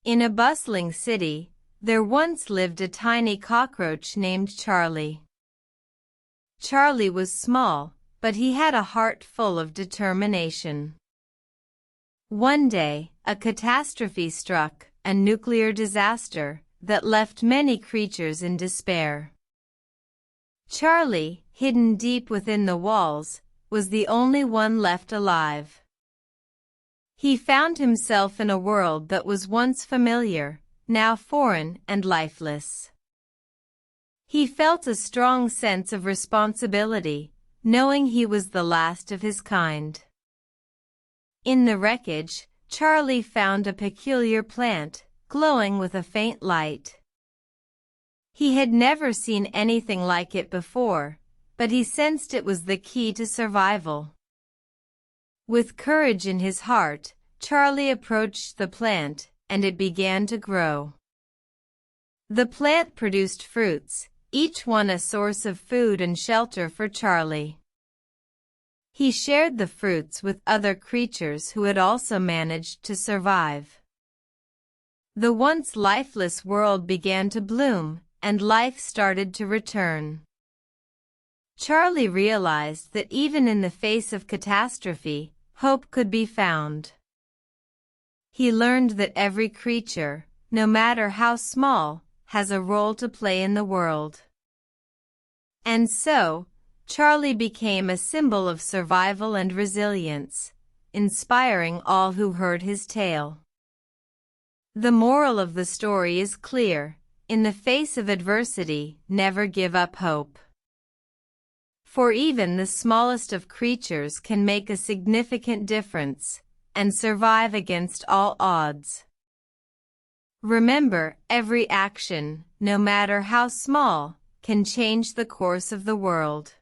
In a bustling city, there once lived a tiny cockroach named Charlie. Charlie was small, but he had a heart full of determination. One day, a catastrophe struck, a nuclear disaster that left many creatures in despair. Charlie, hidden deep within the walls, was the only one left alive. He found himself in a world that was once familiar, now foreign and lifeless. He felt a strong sense of responsibility, knowing he was the last of his kind. In the wreckage, Charlie found a peculiar plant, glowing with a faint light. He had never seen anything like it before, but he sensed it was the key to survival. With courage in his heart, Charlie approached the plant, and it began to grow. The plant produced fruits, each one a source of food and shelter for Charlie. He shared the fruits with other creatures who had also managed to survive. The once lifeless world began to bloom, and life started to return. Charlie realized that even in the face of catastrophe, hope could be found. He learned that every creature, no matter how small, has a role to play in the world. And so, Charlie became a symbol of survival and resilience, inspiring all who heard his tale. The moral of the story is clear: in the face of adversity, never give up hope. For even the smallest of creatures can make a significant difference and survive against all odds. Remember, every action, no matter how small, can change the course of the world.